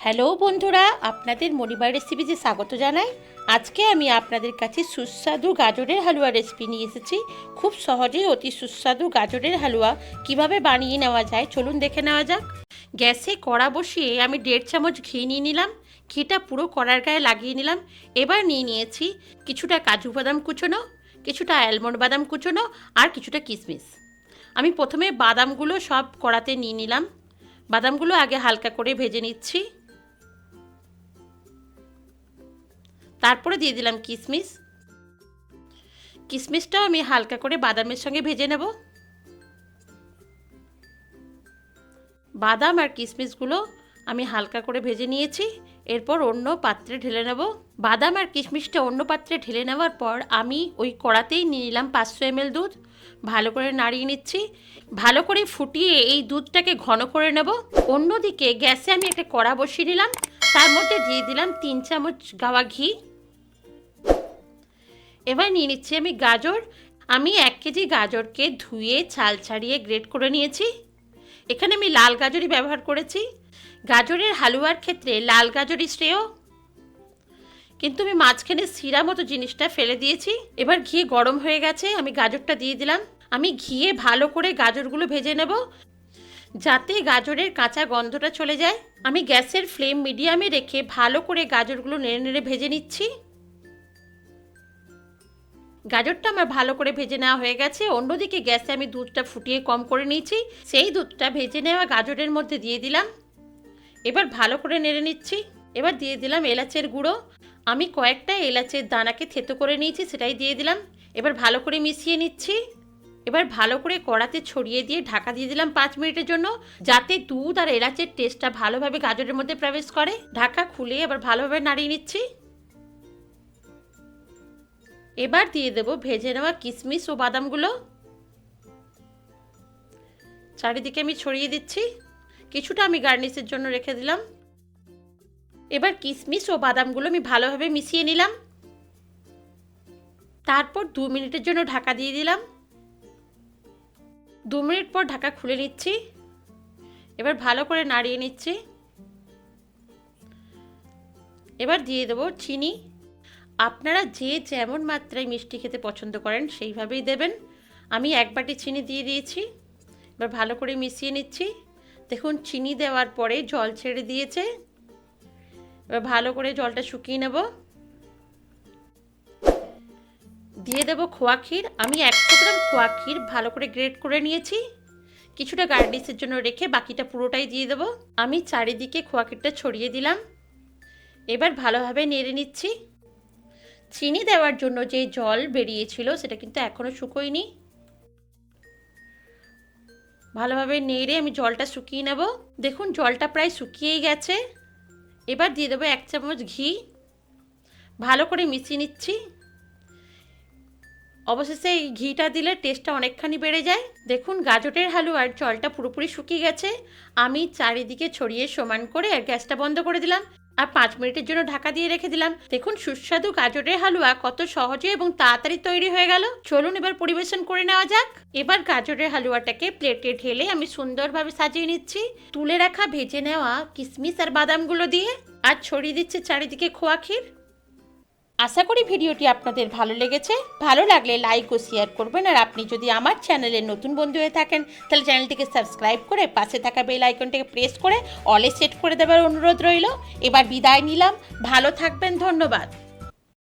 Hello বন্ধুরা, আপনাদের মনিবার রেসিপিতে স্বাগত জানাই। আজকে আমি আপনাদের কাছে সুস্বাদু গাজরের হালুয়া রেসিপি নিয়ে এসেছি। খুব সহজেই অতি সুস্বাদু গাজরের হালুয়া কিভাবে বানিয়ে নেওয়া যায় চলুন দেখে নেওয়া যাক। গ্যাসে কড়া বসিয়ে আমি 1.5 চামচ ঘি নিয়ে নিলাম। ঘিটা পুরো কড়ার গায়ে লাগিয়ে নিলাম। এবার নিয়ে নিয়েছি কিছুটা কাজু বাদাম কুচোনো, কিছুটা আলমন্ড বাদাম কুচোনো আর কিছুটা কিশমিশ। আমি প্রথমে বাদামগুলো সব কড়াতে নিয়ে নিলাম। বাদামগুলো আগে হালকা করে ভেজে নিচ্ছি। তারপরে দিয়ে দিলাম কিশমিশ। কিশমিশটাও আমি হালকা করে বাদামের সঙ্গে ভেজে নেব। বাদাম আর কিশমিশগুলো আমি হালকা করে ভেজে নিয়েছি। এরপর অন্য পাত্রে ঢেলে নেব। বাদাম আর কিশমিশটা অন্য পাত্রে ঢেলে নেওয়ার পর আমি ওই কড়াতেই নিয়ে নিলাম 500 ml দুধ। ভালো করে নাড়িয়ে নিচ্ছি। ভালো করে ফুটিয়ে এই দুধটাকে ঘন করে নেব। অন্যদিকে গ্যাসে আমি একটা কড়া বসিয়ে নিলাম। তার মধ্যে দিয়ে দিলাম 3 চামচ গাওয়া ঘি। এবার নিয়ে নিচ্ছি আমি গাজর। আমি 1 কেজি গাজরকে ধুয়ে ছাল ছাড়িয়ে গ্রেট করে নিয়েছি। এখানে আমি লাল গাজরই ব্যবহার করেছি। গাজরের হালুয়ার ক্ষেত্রে লাল গাজরই শ্রেয়, কিন্তু আমি মাঝখানে শিরা মতো জিনিসটা ফেলে দিয়েছি। এবার ঘি গরম হয়ে গেছে, আমি গাজরটা দিয়ে দিলাম। আমি ঘিয়ে ভালো করে গাজরগুলো ভেজে নেব যাতে গাজরের কাঁচা গন্ধটা চলে যায়। আমি গ্যাসের ফ্লেম মিডিয়ামে রেখে ভালো করে গাজরগুলো নেড়ে নেড়ে ভেজে নিচ্ছি। গাজরটা আমার ভালো করে ভেজে নেওয়া হয়ে গেছে। অন্যদিকে গ্যাসে আমি দুধটা ফুটিয়ে কম করে নিয়েছি। সেই দুধটা ভেজে নেওয়া গাজরের মধ্যে দিয়ে দিলাম। এবার ভালো করে নেড়ে নিচ্ছি। এবার দিয়ে দিলাম এলাচের গুঁড়ো। আমি কয়েকটা এলাচের দানাকে থেতো করে নিয়েছি, সেটাই দিয়ে দিলাম। এবার ভালো করে মিশিয়ে নিচ্ছি। এবার ভালো করে কড়াতে ছড়িয়ে দিয়ে ঢাকা দিয়ে দিলাম 5 মিনিটের জন্য, যাতে দুধ আর এলাচের টেস্টটা ভালোভাবে গাজরের মধ্যে প্রবেশ করে। ঢাকা খুলে এবার ভালোভাবে নাড়িয়ে নিচ্ছি। এবার দিয়ে দেব ভেজে নেওয়া কিশমিশ ও বাদামগুলো। চারিদিকে আমি ছড়িয়ে দিচ্ছি। কিছুটা আমি গার্নিশের জন্য রেখে দিলাম। এবার কিশমিশ ও বাদামগুলো আমি ভালোভাবে মিশিয়ে নিলাম। তারপর 2 মিনিটের জন্য ঢাকা দিয়ে দিলাম। 2 মিনিট পর ঢাকা খুলে নিচ্ছি। এবার ভালো করে নাড়িয়ে নিচ্ছি। এবার দিয়ে দেব চিনি। আপনারা যে যেমন মাত্রায় মিষ্টি খেতে পছন্দ করেন সেইভাবেই দেবেন। আমি 1 বাটি চিনি দিয়ে দিয়েছি। এবার ভালো করে মিশিয়ে নিচ্ছি। দেখুন চিনি দেওয়ার পরে জল ছেড়ে দিয়েছে। এবার ভালো করে জলটা শুকিয়ে নেব। দিয়ে দেব খোয়া ক্ষীর। আমি 100 গ্রাম খোয়া ক্ষীর ভালো করে গ্রেট করে নিয়েছি। কিছুটা গার্নিশের জন্য রেখে বাকিটা পুরোটাই দিয়ে দেব। আমি চারিদিকে খোয়া ক্ষীরটা ছড়িয়ে দিলাম। এবার ভালোভাবে নেড়ে নিচ্ছি। চিনি দেওয়ার জন্য যে জল বেরিয়েছিল সেটা কিন্তু এখনও শুকোয়নি। ভালোভাবে নেড়ে আমি জলটা শুকিয়ে নেব। দেখুন জলটা প্রায় শুকিয়েই গেছে। এবার দিয়ে দেবো 1 চামচ ঘি। ভালো করে মিশিয়ে নিচ্ছি। অবশেষে এই ঘিটা দিলে টেস্টটা অনেকখানি বেড়ে যায়। দেখুন গাজরের হালুয়ার জলটা পুরোপুরি শুকিয়ে গেছে। আমি চারিদিকে ছড়িয়ে সমান করে আর গ্যাসটা বন্ধ করে দিলাম আর 5 মিনিটের জন্য ঢাকা দিয়ে রেখে দিলাম। দেখুন সুস্বাদু গাজরের হালুয়া কত সহজে এবং তাড়াতাড়ি তৈরি হয়ে গেল। চলুন এবার পরিবেশন করে নেওয়া যাক। এবার গাজরের হালুয়াটাকে প্লেটে ঢেলে আমি সুন্দরভাবে সাজিয়ে নিচ্ছি, তুলে রাখা ভেজে নেওয়া কিশমিশ আর বাদামগুলো দিয়ে, আর ছড়িয়ে দিচ্ছে চারিদিকে খোয়া ক্ষীর। আশা করি ভিডিওটি আপনাদের ভালো লেগেছে। ভালো লাগলে লাইক ও শেয়ার করবেন। আর আপনি যদি আমার চ্যানেলের নতুন বন্ধু হয়ে থাকেন তাহলে চ্যানেলটিকে সাবস্ক্রাইব করে পাশে থাকা বেল আইকনটিকে প্রেস করে অলে সেট করে দেওয়ার অনুরোধ রইল। এবার বিদায় নিলাম। ভালো থাকবেন। ধন্যবাদ।